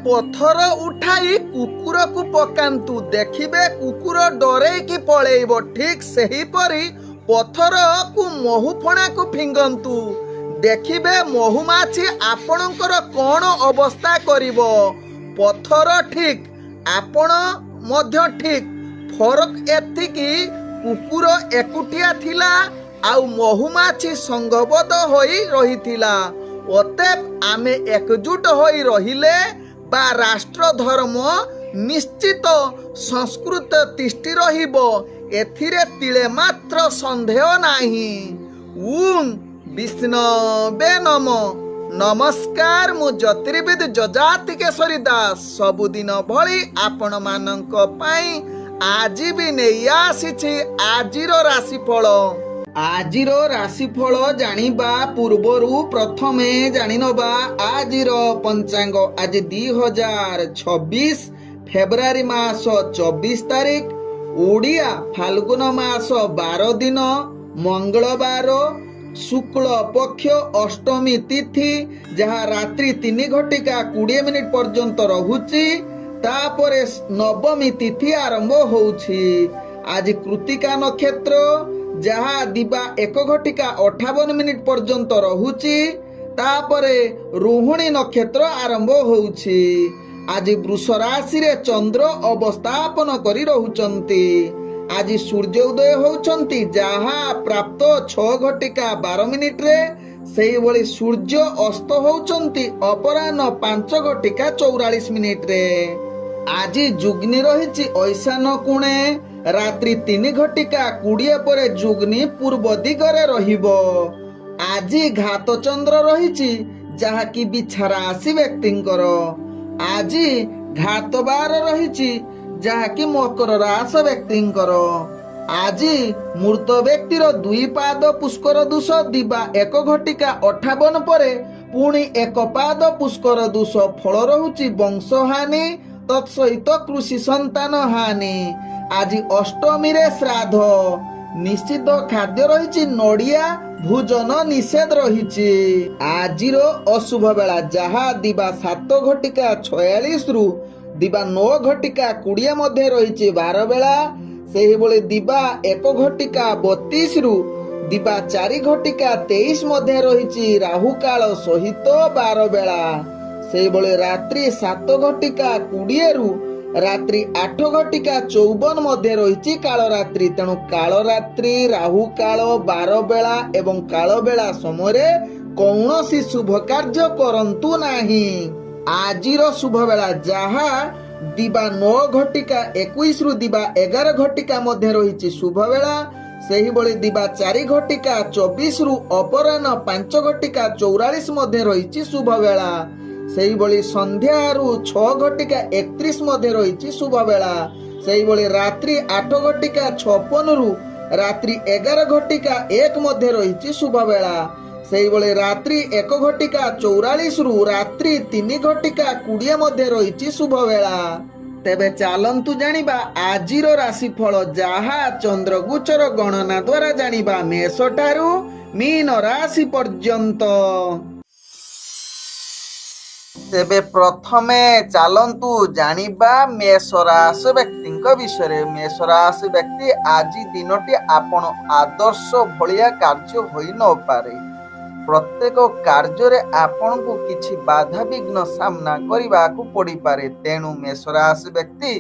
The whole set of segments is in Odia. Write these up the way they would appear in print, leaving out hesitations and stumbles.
पत्थर उठाई कुकुर को पकांतु देखिबे कुकुर डरेकी पळेइबो। ठीक सेहीपरि पत्थर को महु फणा को फिंगंतु देखिबे महुमाछी आपणकर कौन अवस्था करिबो। पत्थर ठीक आपण मध्य ठीक, फरक एतिकी कुकुर एकुटिया थिला आउ महुमाछी संगबद्ध होई रहिथिला। अतएव आमे एकजुट होई रहिले बा राष्ट्र धर्म निश्चित संस्कृत तिष्ठि रहिबो, एथिरे तिले मात्र संदेह नाही। ऊं विष्णवे नमो। नमस्कार, मु ज्योतिर्विद जजाति केशरी दास सबुदिन भली आपण मानक पाई आज भी नहीं आसीछि आजिर राशिफल। आजिर राशिफल जानिबा पूर्वरु प्रथमे जानिनबा आजिर पंचांग। आज 2026 फेब्रुआरी मास 24 तारिख, ओडिया फाल्गुन मास 12 दिन, मंगलवार, शुक्ल पक्ष अष्टमी तिथि, जहाँ रात्रि 3:20 पर्यंत रहुची। तापरे नवमी तिथि आरंभ होउछि। आज कृतिका नक्षत्र जहाँ दिबा 1:58 पर्यंत रहुची। तापरे रोहिणी नक्षत्र आरंभ होउछि। आज वृष राशि रे चंद्र अवस्थापन करी रहुचंती। आज सूर्य उदय होउचंती जहाँ प्राप्त 6:12 रे, सेही भली सूर्य अस्त होउचंती अपराह्न 5:44 रे। आज जुग्नि रहिछि ऐशान कोणे, रात्रि 3:20 परे जुग्नि पूर्व दिगरे रहिबो। आज घात चंद्र रहिछि जहाँ की बिछा राशि व्यक्तिंकर। आज घात बार रहिछि जहाँ की मकर राशि व्यक्तिंकर। आज मृत व्यक्तिर 2 पाद पुष्कर दूष दिबा 1:58 परे पुणी 1 पाद पुष्कर दूष। फल रहुछि वंश हानि तत्सहित कृषि संतान हानि। आज अष्टमी रे श्राद्ध। निश्चित खाद्य रहिछि नडिया भोजन निषेध रहिछि। आजिर अशुभ बेला जहाँ दिबा 7:46 रु दिबा 9:20 मध्य रहिछि 12 बेला। सेही भली दिबा 1:32 रु दिबा 4:23 मध्य रहिछि राहु काल सहित 12 बेला। सेही भली रात्रि 7:20 रु रात्रि 8:54 मध्य रहिछि काल रात्रि। तेणु काल रात्रि, राहु काल, 12 बेला एवं काल बेला समय कौनसी शुभ कार्य करंतु नाही। आजिर शुभ बेला जहाँ दिबा 9:21 रु दिबा 11:00 मध्य रहिछि शुभ बेला। सेही भली दिबा 4:24 रु अपराह्न 5:44 मध्य रहिछि शुभ बेला। सेही भली संध्या रु 6:31 मध्य रहिछि शुभ बेला। सेही भली रात्रि 8:56 रु रात्रि 11:01 मध्य रहिछि शुभ बेला। सेही भली रात्रि 1:44 रु रात्रि 3:20 मध्य रहिछि शुभ बेला। तेबे चालंतु जानिबा आजिर राशिफल जहाँ चंद्रगोचर गणना द्वारा जानिबा मेष ठारू मीन राशि पर्यंत। तेबे प्रथमे चालंतु जानिबा मेष राशि व्यक्तिंक विषय। मेष राशि व्यक्ति आज दिनटी आपण आदर्श भलिया कार्य होई न पारे। प्रत्येक कार्य आपण को किछि बाधा विघ्न सामना करने को पड़ी पारे। तेणु मेष राशि व्यक्ति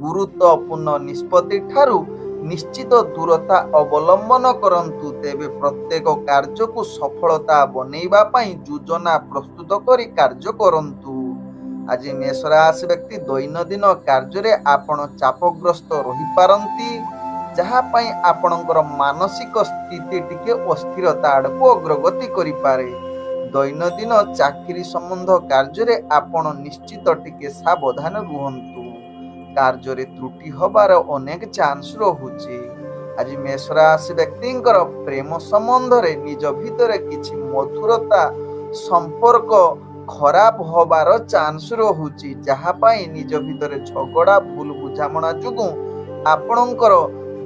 गुरुत्वपूर्ण निष्पत्ति ठारू निश्चित दूरता अवलंबन करंतु। तेबे प्रत्येक कार्य को सफलता बनैबा पई योजना प्रस्तुत करी कार्य करंतु। आज मेष राशि व्यक्ति दैनंदिन कार्य आपण चापग्रस्त रही पारंती, जहाँ पई आपणकर मानसिक स्थिति टिके अस्थिरता आड़को अग्रगति करि पारे। दैनंदिन चाकरी संबंध कार्य आपण निश्चित टिके सावधान रुहंतु। कार्य त्रुटि हबार अनेक चांस रहुछि। आज मेष राशि व्यक्तिंकर प्रेम संबंध रे निज भितर किछि मधुरता संपर्क खराब हबार चांस रहुछि, जहाँ पई निज भितर झगड़ा भूल बुझामणा जुगु आपणकर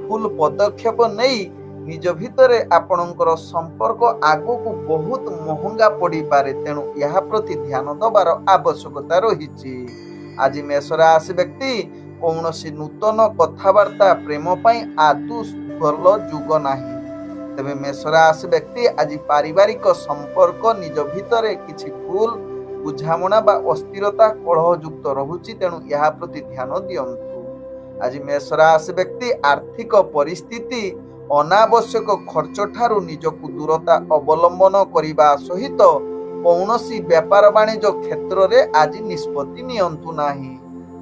भूल पदक्षेप नहीं ନିଜ ଭିତରେ ଆପଣଙ୍କର ସମ୍ପର୍କ ଆଗକୁ ବହୁତ ମହଙ୍ଗା ପଡ଼ିପାରେ, ତେଣୁ ଏହା ପ୍ରତି ଧ୍ୟାନ ଦେବାର ଆବଶ୍ୟକତା ରହିଛି। ଆଜି ମେଷ ରାଶି ବ୍ୟକ୍ତି କୌଣସି ନୂତନ କଥାବାର୍ତ୍ତା ପ୍ରେମ ପାଇଁ ଆଦୌ ଭଲ ଯୁଗ ନାହିଁ। ତେବେ ମେଷ ରାଶି ବ୍ୟକ୍ତି ଆଜି ପାରିବାରିକ ସମ୍ପର୍କ ନିଜ ଭିତରେ କିଛି ଭୁଲ ବୁଝାମଣା ବା ଅସ୍ଥିରତା କଳହଯୁକ୍ତ ରହୁଛି, ତେଣୁ ଏହା ପ୍ରତି ଧ୍ୟାନ ଦିଅନ୍ତୁ। ଆଜି ମେଷ ରାଶି ବ୍ୟକ୍ତି ଆର୍ଥିକ ପରିସ୍ଥିତି ଅନାବଶ୍ୟକ ଖର୍ଚ୍ଚ ଠାରୁ ନିଜକୁ ଦୂରତା ଅବଲମ୍ବନ କରିବା ସହିତ କୌଣସି ବେପାର ବାଣିଜ୍ୟ କ୍ଷେତ୍ରରେ ଆଜି ନିଷ୍ପତ୍ତି ନିଅନ୍ତୁ ନାହିଁ।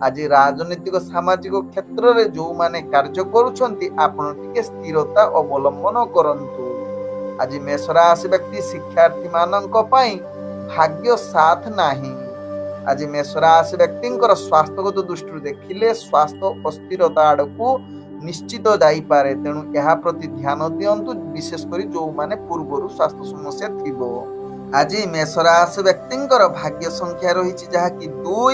ଆଜି ରାଜନୈତିକ ସାମାଜିକ କ୍ଷେତ୍ରରେ ଯେଉଁମାନେ କାର୍ଯ୍ୟ କରୁଛନ୍ତି ଆପଣ ଟିକେ ସ୍ଥିରତା ଅବଲମ୍ବନ କରନ୍ତୁ। ଆଜି ମେଷ ରାଶି ବ୍ୟକ୍ତି ଶିକ୍ଷାର୍ଥୀମାନଙ୍କ ପାଇଁ ଭାଗ୍ୟ ସାଥ ନାହିଁ। ଆଜି ମେଷ ରାଶି ବ୍ୟକ୍ତିଙ୍କର ସ୍ୱାସ୍ଥ୍ୟଗତ ଦୃଷ୍ଟିରୁ ଦେଖିଲେ ସ୍ୱାସ୍ଥ୍ୟ ଅସ୍ଥିରତା ଆଡ଼କୁ ନିଶ୍ଚିତ ଯାଇପାରେ, ତେଣୁ ଏହା ପ୍ରତି ଧ୍ୟାନ ଦିଅନ୍ତୁ, ବିଶେଷ କରି ଯେଉଁମାନେ ପୂର୍ବରୁ ସ୍ୱାସ୍ଥ୍ୟ ସମସ୍ୟା ଥିବ। ଆଜି ମେଷ ରାଶି ବ୍ୟକ୍ତିଙ୍କର ଭାଗ୍ୟ ସଂଖ୍ୟା ରହିଛି ଯାହାକି 2,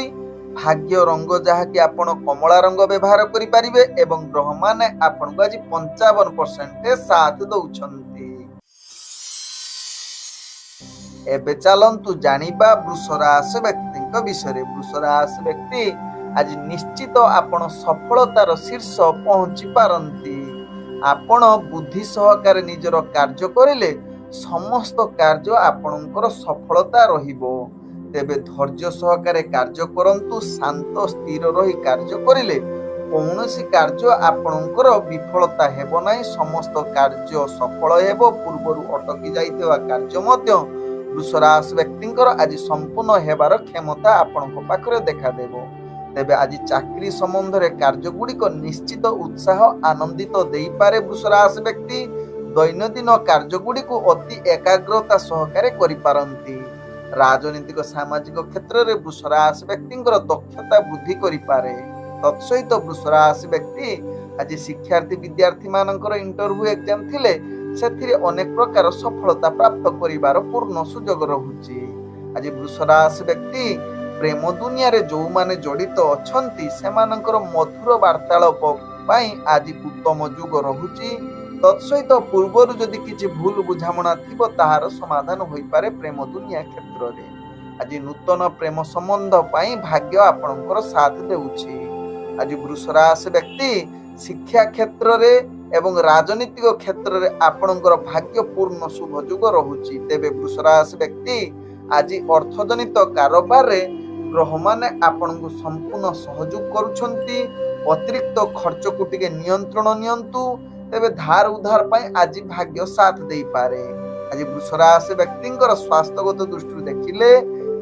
ଭାଗ୍ୟ ରଙ୍ଗ ଯାହାକି ଆପଣ କମଳା ରଙ୍ଗ ବ୍ୟବହାର କରିପାରିବେ ଏବଂ ଗ୍ରହମାନେ ଆପଣଙ୍କୁ ଆଜି 55% ସାଥ ଦଉଛନ୍ତି। ଏବେ ଚାଲନ୍ତୁ ଜାଣିବା ବୃଷ ରାଶି ବ୍ୟକ୍ତିଙ୍କ ବିଷୟରେ। ବୃଷ ରାଶି ବ୍ୟକ୍ତି ଆଜି ନିଶ୍ଚିତ ଆପଣ ସଫଳତାର ଶୀର୍ଷ ପହଞ୍ଚି ପାରନ୍ତି। ଆପଣ ବୁଦ୍ଧି ସହକାରେ ନିଜର କାର୍ଯ୍ୟ କରିଲେ ସମସ୍ତ କାର୍ଯ୍ୟ ଆପଣଙ୍କର ସଫଳତା ରହିବ। ତେବେ ଧୈର୍ଯ୍ୟ ସହକାରେ କାର୍ଯ୍ୟ କରନ୍ତୁ। ଶାନ୍ତ ସ୍ଥିର ରହି କାର୍ଯ୍ୟ କରିଲେ କୌଣସି କାର୍ଯ୍ୟ ଆପଣଙ୍କର ବିଫଳତା ହେବ ନାହିଁ, ସମସ୍ତ କାର୍ଯ୍ୟ ସଫଳ ହେବ। ପୂର୍ବରୁ ଅଟକି ଯାଇଥିବା କାର୍ଯ୍ୟ ମଧ୍ୟ ବୃଷ ରାଶି ବ୍ୟକ୍ତିଙ୍କର ଆଜି ସମ୍ପୂର୍ଣ୍ଣ ହେବାର କ୍ଷମତା ଆପଣଙ୍କ ପାଖରେ ଦେଖାଦେବ। ତେବେ ଆଜି ଚାକିରି ସମ୍ବନ୍ଧରେ କାର୍ଯ୍ୟଗୁଡ଼ିକ ନିଶ୍ଚିତ ଉତ୍ସାହ ଆନନ୍ଦିତ ଦେଇପାରେ। ବୃଷ ରାଶି ବ୍ୟକ୍ତି ଦୈନନ୍ଦିନ କାର୍ଯ୍ୟଗୁଡ଼ିକୁ ଅତି ଏକାଗ୍ରତା ସହକାରେ କରିପାରନ୍ତି। ରାଜନୈତିକ ସାମାଜିକ କ୍ଷେତ୍ରରେ ବୃଷ ରାଶି ବ୍ୟକ୍ତିଙ୍କର ଦକ୍ଷତା ବୃଦ୍ଧି କରିପାରେ। ତତ୍ସହିତ ବୃଷ ରାଶି ବ୍ୟକ୍ତି ଆଜି ଶିକ୍ଷାର୍ଥୀ ବିଦ୍ୟାର୍ଥୀମାନଙ୍କର ଇଣ୍ଟରଭ୍ୟୁ ଏକ୍ଜାମ ଥିଲେ ସେଥିରେ ଅନେକ ପ୍ରକାର ସଫଳତା ପ୍ରାପ୍ତ କରିବାର ପୂର୍ଣ୍ଣ ସୁଯୋଗ ରହୁଛି। ଆଜି ବୃଷ ରାଶି ବ୍ୟକ୍ତି ପ୍ରେମ ଦୁନିଆରେ ଯେଉଁମାନେ ଜଡ଼ିତ ଅଛନ୍ତି ସେମାନଙ୍କର ମଧୁର ବାର୍ତ୍ତାଳାପ ପାଇଁ ଆଜି ଉତ୍ତମ ଯୁଗ ରହୁଛି। ତତ୍ସହିତ ପୂର୍ବରୁ ଯଦି କିଛି ଭୁଲ ବୁଝାମଣା ଥିବ ତାହାର ସମାଧାନ ହୋଇପାରେ ପ୍ରେମ ଦୁନିଆ କ୍ଷେତ୍ରରେ। ଆଜି ନୂତନ ପ୍ରେମ ସମ୍ବନ୍ଧ ପାଇଁ ଭାଗ୍ୟ ଆପଣଙ୍କର ସାଥ ଦେଉଛି। ଆଜି ବୃଷ ରାଶି ବ୍ୟକ୍ତି ଶିକ୍ଷା କ୍ଷେତ୍ରରେ ଏବଂ ରାଜନୈତିକ କ୍ଷେତ୍ରରେ ଆପଣଙ୍କର ଭାଗ୍ୟ ପୂର୍ଣ୍ଣ ଶୁଭ ଯୁଗ ରହୁଛି। ତେବେ ବୃଷ ରାଶି ବ୍ୟକ୍ତି ଆଜି ଅର୍ଥଜନିତ କାରବାରରେ ଗ୍ରହମାନେ ଆପଣଙ୍କୁ ସମ୍ପୂର୍ଣ୍ଣ ସହଯୋଗ କରୁଛନ୍ତି। ଅତିରିକ୍ତ ଖର୍ଚ୍ଚକୁ ଟିକେ ନିୟନ୍ତ୍ରଣ ନିଅନ୍ତୁ। ତେବେ ଧାର ଉଧାର ପାଇଁ ଆଜି ଭାଗ୍ୟ ସାଥ ଦେଇପାରେ। ଆଜି ବୃଷ ରାଶି ବ୍ୟକ୍ତିଙ୍କର ସ୍ୱାସ୍ଥ୍ୟଗତ ଦୃଷ୍ଟିରୁ ଦେଖିଲେ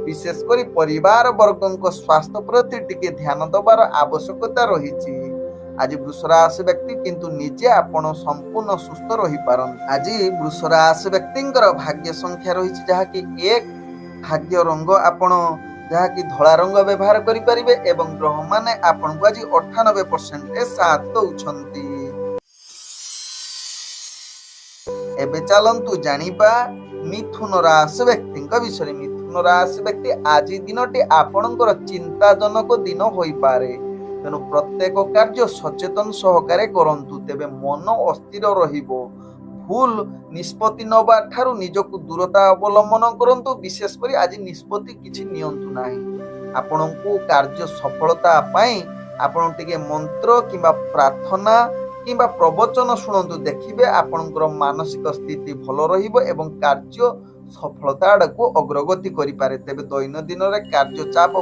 ବିଶେଷ କରି ପରିବାର ବର୍ଗଙ୍କ ସ୍ୱାସ୍ଥ୍ୟ ପ୍ରତି ଟିକେ ଧ୍ୟାନ ଦେବାର ଆବଶ୍ୟକତା ରହିଛି। ଆଜି ବୃଷ ରାଶି ବ୍ୟକ୍ତି କିନ୍ତୁ ନିଜେ ଆପଣ ସମ୍ପୂର୍ଣ୍ଣ ସୁସ୍ଥ ରହିପାରନ୍ତି। ଆଜି ବୃଷ ରାଶି ବ୍ୟକ୍ତିଙ୍କର ଭାଗ୍ୟ ସଂଖ୍ୟା ରହିଛି ଯାହାକି 1, ଭାଗ୍ୟ ରଙ୍ଗ ଆପଣ ଯାହାକି ଧଳା ରଙ୍ଗ ବ୍ୟବହାର କରିପାରିବେ ଏବଂ ଗ୍ରହମାନେ ଆପଣଙ୍କୁ ଆଜି 98% ସାଥ ଦଉଛନ୍ତି। ଏବେ ଚାଲନ୍ତୁ ଜାଣିବା ମିଥୁନ ରାଶି ବ୍ୟକ୍ତିଙ୍କ ବିଷୟରେ। ମିଥୁନ ରାଶି ବ୍ୟକ୍ତି ଆଜି ଦିନଟି ଆପଣଙ୍କର ଚିନ୍ତାଜନକ ଦିନ ହୋଇପାରେ, ତେଣୁ ପ୍ରତ୍ୟେକ କାର୍ଯ୍ୟ ସଚେତନ ସହକାରେ କରନ୍ତୁ। ତେବେ ମନ ଅସ୍ଥିର ରହିବ। ଭୁଲ ନିଷ୍ପତ୍ତି ନେବା ଠାରୁ ନିଜକୁ ଦୂରତା ଅବଲମ୍ବନ କରନ୍ତୁ। ବିଶେଷ କରି ଆଜି ନିଷ୍ପତ୍ତି କିଛି ନିଅନ୍ତୁ ନାହିଁ। ଆପଣଙ୍କୁ କାର୍ଯ୍ୟ ସଫଳତା ପାଇଁ ଆପଣ ଟିକେ ମନ୍ତ୍ର କିମ୍ବା ପ୍ରାର୍ଥନା କିମ୍ବା ପ୍ରବଚନ ଶୁଣନ୍ତୁ। ଦେଖିବେ ଆପଣଙ୍କର ମାନସିକ ସ୍ଥିତି ଭଲ ରହିବ ଏବଂ କାର୍ଯ୍ୟ ସଫଳତା ଆଡ଼କୁ ଅଗ୍ରଗତି କରିପାରେ। ତେବେ ଦୈନନ୍ଦିନରେ କାର୍ଯ୍ୟ ଚାପ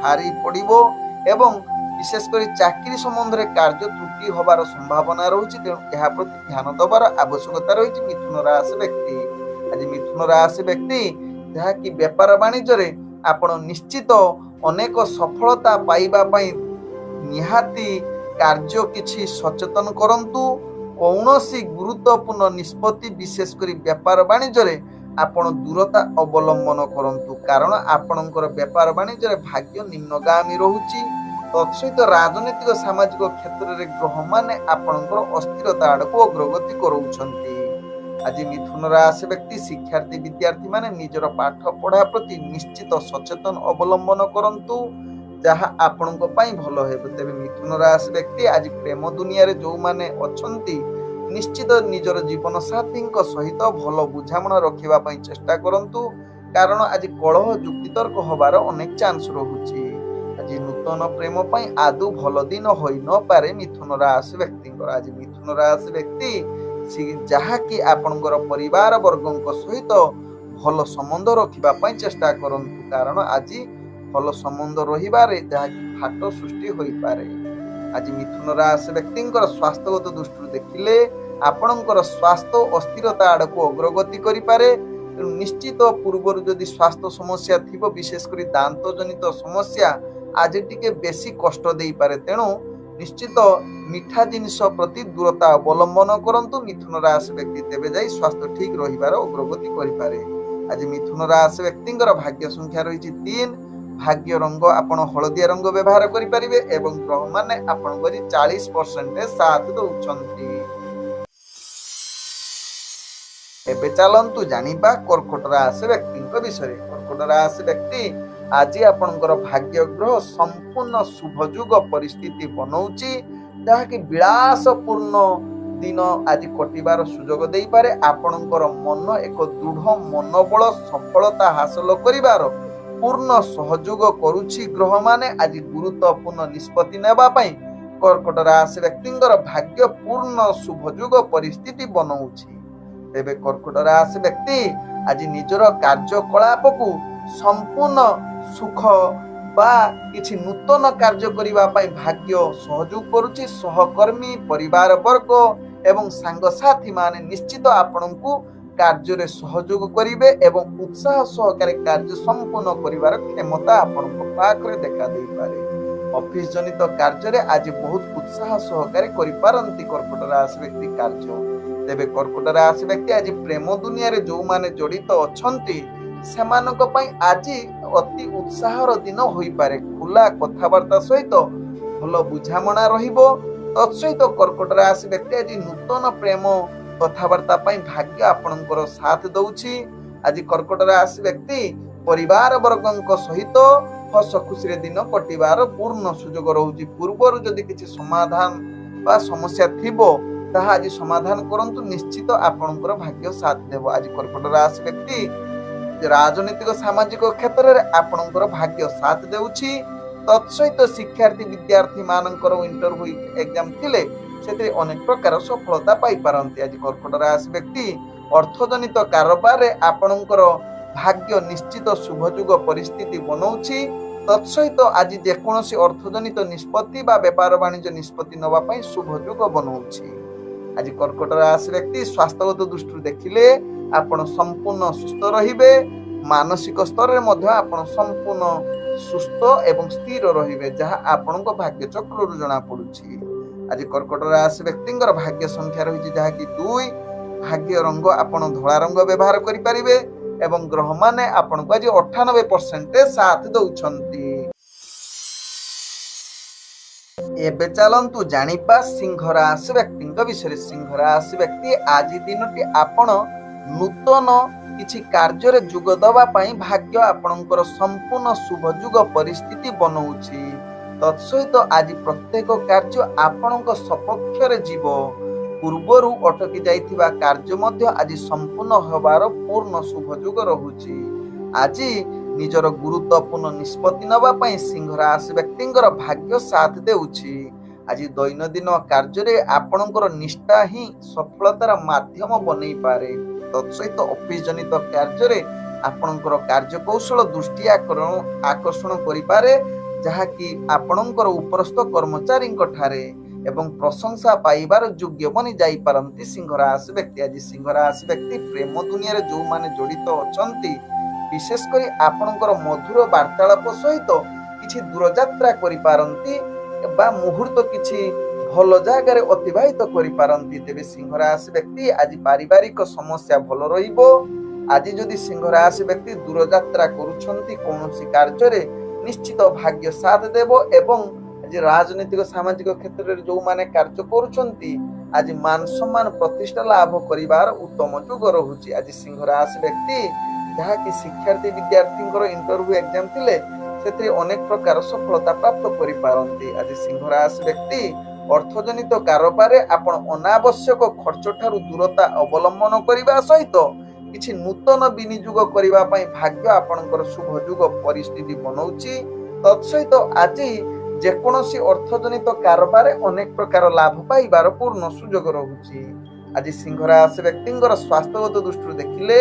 ଭାରି ପଡ଼ିବ ଏବଂ ବିଶେଷ କରି ଚାକିରି ସମ୍ବନ୍ଧରେ କାର୍ଯ୍ୟ ତ୍ରୁଟି ହେବାର ସମ୍ଭାବନା ରହୁଛି, ତେଣୁ ଏହା ପ୍ରତି ଧ୍ୟାନ ଦେବାର ଆବଶ୍ୟକତା ରହିଛି ମିଥୁନ ରାଶି ବ୍ୟକ୍ତି। ଆଜି ମିଥୁନ ରାଶି ବ୍ୟକ୍ତି ଯାହାକି ବେପାର ବାଣିଜ୍ୟରେ ଆପଣ ନିଶ୍ଚିତ ଅନେକ ସଫଳତା ପାଇବା ପାଇଁ ନିହାତି କାର୍ଯ୍ୟ କିଛି ସଚେତନ କରନ୍ତୁ। କୌଣସି ଗୁରୁତ୍ୱପୂର୍ଣ୍ଣ ନିଷ୍ପତ୍ତି ବିଶେଷ କରି ବେପାର ବାଣିଜ୍ୟରେ ଆପଣ ଦୂରତା ଅବଲମ୍ବନ କରନ୍ତୁ, କାରଣ ଆପଣଙ୍କର ବେପାର ବାଣିଜ୍ୟରେ ଭାଗ୍ୟ ନିମ୍ନଗାମୀ ରହୁଛି। ତତ୍ସହିତ ରାଜନୈତିକ ସାମାଜିକ କ୍ଷେତ୍ରରେ ଗ୍ରହମାନେ ଆପଣଙ୍କର ଅସ୍ଥିରତା ଆଡ଼କୁ ଅଗ୍ରଗତି କରାଉଛନ୍ତି। ଆଜି ମିଥୁନ ରାଶି ବ୍ୟକ୍ତି ଶିକ୍ଷାର୍ଥୀ ବିଦ୍ୟାର୍ଥୀମାନେ ନିଜର ପାଠ ପଢ଼ା ପ୍ରତି ନିଶ୍ଚିତ ସଚେତନ ଅବଲମ୍ବନ କରନ୍ତୁ, ଯାହା ଆପଣଙ୍କ ପାଇଁ ଭଲ ହେବ। ତେବେ ମିଥୁନ ରାଶି ବ୍ୟକ୍ତି ଆଜି ପ୍ରେମ ଦୁନିଆରେ ଯେଉଁମାନେ ଅଛନ୍ତି ନିଶ୍ଚିତ ନିଜର ଜୀବନ ସାଥୀଙ୍କ ସହିତ ଭଲ ବୁଝାମଣା ରଖିବା ପାଇଁ ଚେଷ୍ଟା କରନ୍ତୁ, କାରଣ ଆଜି କଳହ ଯୁକ୍ତିତର୍କ ହବାର ଅନେକ ଚାନ୍ସ ରହୁଛି। ଆଜି ନୂତନ ପ୍ରେମ ପାଇଁ ଆଦୌ ଭଲ ଦିନ ହୋଇନପାରେ ମିଥୁନ ରାଶି ବ୍ୟକ୍ତିଙ୍କର। ଆଜି ମିଥୁନ ରାଶି ବ୍ୟକ୍ତି ଯାହାକି ଆପଣଙ୍କର ପରିବାର ବର୍ଗଙ୍କ ସହିତ ଭଲ ସମ୍ବନ୍ଧ ରଖିବା ପାଇଁ ଚେଷ୍ଟା କରନ୍ତୁ, କାରଣ ଆଜି ଭଲ ସମ୍ବନ୍ଧ ରହିବାରେ ଯାହାକି ଫାଟ ସୃଷ୍ଟି ହୋଇପାରେ। ଆଜି ମିଥୁନ ରାଶି ବ୍ୟକ୍ତିଙ୍କର ସ୍ୱାସ୍ଥ୍ୟଗତ ଦୃଷ୍ଟିରୁ ଦେଖିଲେ ଆପଣଙ୍କର ସ୍ୱାସ୍ଥ୍ୟ ଅସ୍ଥିରତା ଆଡ଼କୁ ଅଗ୍ରଗତି କରିପାରେ। ତେଣୁ ନିଶ୍ଚିତ ପୂର୍ବରୁ ଯଦି ସ୍ୱାସ୍ଥ୍ୟ ସମସ୍ୟା ଥିବ, ବିଶେଷ କରି ଦାନ୍ତ ଜନିତ ସମସ୍ୟା ଆଜି ଟିକେ ବେଶୀ କଷ୍ଟ ଦେଇପାରେ। ତେଣୁ ନିଶ୍ଚିତ ମିଠା ଜିନିଷ ପ୍ରତି ଦୂରତା ଅବଲମ୍ବନ କରନ୍ତୁ ମିଥୁନ ରାଶି ବ୍ୟକ୍ତି, ତେବେ ଯାଇ ସ୍ୱାସ୍ଥ୍ୟ ଠିକ୍ ରହିବାର ଅଗ୍ରଗତି କରିପାରେ। ଆଜି ମିଥୁନ ରାଶି ବ୍ୟକ୍ତିଙ୍କର ଭାଗ୍ୟ ସଂଖ୍ୟା ରହିଛି 3, ଭାଗ୍ୟ ରଙ୍ଗ ଆପଣ ହଳଦିଆ ରଙ୍ଗ ବ୍ୟବହାର କରିପାରିବେ ଏବଂ ଗ୍ରହମାନେ ଆପଣଙ୍କୁ ଆଜି 40% ସାଥ ଦେଉଛନ୍ତି। ଏବେ ଚାଲନ୍ତୁ ଜାଣିବା କର୍କଟ ରାଶି ବ୍ୟକ୍ତିଙ୍କ ବିଷୟରେ। କର୍କଟ ରାଶି ବ୍ୟକ୍ତି ଆଜି ଆପଣଙ୍କର ଭାଗ୍ୟ ଗ୍ରହ ସମ୍ପୂର୍ଣ୍ଣ ଶୁଭଯୋଗ ପରିସ୍ଥିତି ବନଉଛି, ଯାହାକି ବିଳାସପୂର୍ଣ୍ଣ ଦିନ ଆଜି କଟିବାର ସୁଯୋଗ ଦେଇପାରେ। ଆପଣଙ୍କର ମନ ଏକ ଦୃଢ଼ ମନୋବଳ ସଫଳତା ହାସଲ କରିବାର ପୂର୍ଣ୍ଣ ସହଯୋଗ କରୁଛି। ଗ୍ରହମାନେ ଆଜି ଗୁରୁତ୍ୱପୂର୍ଣ୍ଣ ନିଷ୍ପତ୍ତି ନେବା ପାଇଁ କର୍କଟ ରାଶି ବ୍ୟକ୍ତିଙ୍କର ଭାଗ୍ୟ ପୂର୍ଣ୍ଣ ଶୁଭଯୋଗ ପରିସ୍ଥିତି ବନଉଛି। ତେବେ କର୍କଟ ରାଶି ବ୍ୟକ୍ତି ଆଜି ନିଜର କାର୍ଯ୍ୟକଳାପକୁ ସମ୍ପୂର୍ଣ୍ଣ ସୁଖ ବା କିଛି ନୂତନ କାର୍ଯ୍ୟ କରିବା ପାଇଁ ଭାଗ୍ୟ ସହଯୋଗ କରୁଛି। ସହକର୍ମୀ, ପରିବାର ବର୍ଗ ଏବଂ ସାଙ୍ଗସାଥୀ ମାନେ ନିଶ୍ଚିତ ଆପଣଙ୍କୁ କାର୍ଯ୍ୟରେ ସହଯୋଗ କରିବେ ଏବଂ ଉତ୍ସାହ ସହକାରେ କାର୍ଯ୍ୟ ସମ୍ପୂର୍ଣ୍ଣ କରିବାର କ୍ଷମତା ଆପଣଙ୍କ ପାଖରେ ଦେଖା ଦେଇପାରେ। ଅଫିସ ଜନିତ କାର୍ଯ୍ୟରେ ଆଜି ବହୁତ ଉତ୍ସାହ ସହକାରେ କରିପାରନ୍ତି କର୍କଟ ରାଶି ବ୍ୟକ୍ତି କାର୍ଯ୍ୟ। ତେବେ କର୍କଟ ରାଶି ବ୍ୟକ୍ତି ଆଜି ପ୍ରେମ ଦୁନିଆରେ ଯେଉଁମାନେ ଜଡ଼ିତ ଅଛନ୍ତି ସେମାନଙ୍କ ପାଇଁ ଆଜି ଅତି ଉତ୍ସାହର ଦିନ ହୋଇପାରେ। ଖୋଲା କଥାବାର୍ତ୍ତା ସହିତ ଭଲ ବୁଝାମଣା ରହିବ। ତତ୍ସହିତ କର୍କଟ ରାଶି ବ୍ୟକ୍ତି ଆଜି ନୂତନ ପ୍ରେମ କଥାବାର୍ତ୍ତା ପାଇଁ ଭାଗ୍ୟ ଆପଣଙ୍କର ସାଥ ଦଉଛି। ଆଜି କର୍କଟ ରାଶି ବ୍ୟକ୍ତି ପରିବାର ବର୍ଗଙ୍କ ସହିତ ହସ ଖୁସିରେ ଦିନ କଟିବାର ପୂର୍ଣ୍ଣ ସୁଯୋଗ ରହୁଛି। ପୂର୍ବରୁ ଯଦି କିଛି ସମାଧାନ ବା ସମସ୍ୟା ଥିବ ତାହା ଆଜି ସମାଧାନ କରନ୍ତୁ, ନିଶ୍ଚିତ ଆପଣଙ୍କର ଭାଗ୍ୟ ସାଥ ଦେବ। ଆଜି କର୍କଟ ରାଶି ବ୍ୟକ୍ତି ରାଜନୈତିକ ସାମାଜିକ କ୍ଷେତ୍ରରେ ଆପଣଙ୍କର ଭାଗ୍ୟ ସାଥ ଦେଉଛି। ତତ୍ସହିତ ଶିକ୍ଷାର୍ଥୀ ବିଦ୍ୟାର୍ଥୀ ମାନଙ୍କର ଇଣ୍ଟରଭ୍ୟୁ ଏକ୍ଜାମ ଥିଲେ ସେଥିରେ ଅନେକ ପ୍ରକାର ସଫଳତା ପାଇପାରନ୍ତି। ଆଜି କର୍କଟ ରାଶି ବ୍ୟକ୍ତି ଅର୍ଥଜନିତ କାରବାରରେ ଆପଣଙ୍କର ଭାଗ୍ୟ ନିଶ୍ଚିତ ଶୁଭଯୋଗ ପରିସ୍ଥିତି ବନଉଛି। ତତ୍ସହିତ ଆଜି ଯେକୌଣସି ଅର୍ଥଜନିତ ନିଷ୍ପତ୍ତି ବା ବେପାର ବାଣିଜ୍ୟ ନିଷ୍ପତ୍ତି ନେବା ପାଇଁ ଶୁଭଯୋଗ ବନଉଛି। ଆଜି କର୍କଟ ରାଶି ବ୍ୟକ୍ତି ସ୍ୱାସ୍ଥ୍ୟଗତ ଦୃଷ୍ଟିରୁ ଦେଖିଲେ ଆପଣ ସମ୍ପୂର୍ଣ୍ଣ ସୁସ୍ଥ ରହିବେ। ମାନସିକ ସ୍ତରରେ ମଧ୍ୟ ଆପଣ ସମ୍ପୂର୍ଣ୍ଣ ସୁସ୍ଥ ଏବଂ ସ୍ଥିର ରହିବେ, ଯାହା ଆପଣଙ୍କ ଭାଗ୍ୟ ଚକ୍ରରୁ ଜଣା ପଡୁଛି। ଆଜି କର୍କଟ ରାଶି ବ୍ୟକ୍ତିଙ୍କର ଭାଗ୍ୟ ସଂଖ୍ୟା ରହିଛି ଯାହାକି 2, ଭାଗ୍ୟ ରଙ୍ଗ ଆପଣ ଧଳା ରଙ୍ଗ ବ୍ୟବହାର କରିପାରିବେ ଏବଂ ଗ୍ରହମାନେ ଆପଣଙ୍କୁ ଆଜି 98% ସାଥ ଦଉଛନ୍ତି। ଏବେ ଚାଲନ୍ତୁ ଜାଣିବା ସିଂହ ରାଶି ବ୍ୟକ୍ତିଙ୍କ ବିଷୟରେ। ସିଂହ ରାଶି ବ୍ୟକ୍ତି ଆଜି ଦିନଟି ଆପଣ ନୂତନ କିଛି କାର୍ଯ୍ୟରେ ଯୋଗ ଦେବା ପାଇଁ ଭାଗ୍ୟ ଆପଣଙ୍କର ସମ୍ପୂର୍ଣ୍ଣ ଶୁଭଯୋଗ ପରିସ୍ଥିତି ବନଉଛି। ତତ୍ସହିତ ଆଜି ପ୍ରତ୍ୟେକ କାର୍ଯ୍ୟ ଆପଣଙ୍କ ସପକ୍ଷରେ ଯିବ। ପୂର୍ବରୁ ଅଟକି ଯାଇଥିବା କାର୍ଯ୍ୟ ମଧ୍ୟ ଆଜି ସମ୍ପୂର୍ଣ୍ଣ ହେବାର ପୂର୍ଣ୍ଣ ସୁଯୋଗ ରହୁଛି। ଆଜି ନିଜର ଗୁରୁତ୍ୱପୂର୍ଣ୍ଣ ନିଷ୍ପତ୍ତି ନେବା ପାଇଁ ସିଂହ ରାଶି ବ୍ୟକ୍ତିଙ୍କର ଭାଗ୍ୟ ସାଥ ଦେଉଛି। ଆଜି ଦୈନନ୍ଦିନ କାର୍ଯ୍ୟରେ ଆପଣଙ୍କର ନିଷ୍ଠା ହିଁ ସଫଳତାର ମାଧ୍ୟମ ବନେଇପାରେ। ତତ୍ସହିତ ଅଫିସ ଜନିତ କାର୍ଯ୍ୟରେ ଆପଣଙ୍କର କାର୍ଯ୍ୟକୌଶଳ ଦୃଷ୍ଟି ଆକର୍ଷଣ କରିପାରେ, ଯାହାକି ଆପଣଙ୍କର ଉପରସ୍ଥ କର୍ମଚାରୀଙ୍କ ଠାରେ ଏବଂ ପ୍ରଶଂସା ପାଇବାର ଯୋଗ୍ୟ ବନି ଯାଇପାରନ୍ତି ସିଂହ ରାଶି ବ୍ୟକ୍ତି। ଆଜି ସିଂହ ରାଶି ବ୍ୟକ୍ତି ପ୍ରେମ ଦୁନିଆରେ ଯେଉଁମାନେ ଜଡ଼ିତ ଅଛନ୍ତି, ବିଶେଷ କରି ଆପଣଙ୍କର ମଧୁର ବାର୍ତ୍ତାଳାପ ସହିତ କିଛି ଦୂରଯାତ୍ରା କରିପାରନ୍ତି ବା ମୁହୂର୍ତ୍ତ କିଛି ଭଲ ଜାଗାରେ ଅତିବାହିତ କରିପାରନ୍ତି। ତେବେ ସିଂହ ରାଶି ବ୍ୟକ୍ତି ଆଜି ପାରିବାରିକ ସମସ୍ୟା ଭଲ ରହିବ। ଆଜି ଯଦି ସିଂହ ରାଶି ବ୍ୟକ୍ତି ଦୂରଯାତ୍ରା କରୁଛନ୍ତି କୌଣସି କାର୍ଯ୍ୟରେ, ନିଶ୍ଚିତ ଭାଗ୍ୟ ସାଥ ଦେବ ଏବଂ ଆଜି ରାଜନୈତିକ ସାମାଜିକ କ୍ଷେତ୍ରରେ ଯେଉଁମାନେ କାର୍ଯ୍ୟ କରୁଛନ୍ତି ଆଜି ମାନ ସମ୍ମାନ ପ୍ରତିଷ୍ଠା ଲାଭ କରିବାର ଉତ୍ତମ ଯୋଗ ରହୁଛି। ଆଜି ସିଂହ ରାଶି ବ୍ୟକ୍ତି ଯାହାକି ଶିକ୍ଷାର୍ଥୀ ବିଦ୍ୟାର୍ଥୀଙ୍କର ଇଣ୍ଟରଭ୍ୟୁ ଏକ୍ଜାମ ଥିଲେ ସେଥିରେ ଅନେକ ପ୍ରକାର ସଫଳତା ପ୍ରାପ୍ତ କରିପାରନ୍ତି। ଆଜି ସିଂହ ରାଶି ବ୍ୟକ୍ତି ଅର୍ଥଜନିତ କାରବାରରେ ଆପଣ ଅନାବଶ୍ୟକ ଖର୍ଚ୍ଚ ଠାରୁ ଦୂରତା ଅବଲମ୍ବନ କରିବା ସହିତ କିଛି ନୂତନ ବିନିଯୋଗ କରିବା ପାଇଁ ଭାଗ୍ୟ ଆପଣଙ୍କର ଶୁଭ ଯୁଗ ପରିସ୍ଥିତି ବନଉଛି। ତତ୍ସହିତ ଆଜି ଯେକୌଣସି ଅର୍ଥଜନିତ କାରବାରରେ ଅନେକ ପ୍ରକାର ଲାଭ ପାଇବାର ପୂର୍ଣ୍ଣ ସୁଯୋଗ ରହୁଛି। ଆଜି ସିଂହ ରାଶି ବ୍ୟକ୍ତିଙ୍କର ସ୍ୱାସ୍ଥ୍ୟଗତ ଦୃଷ୍ଟିରୁ ଦେଖିଲେ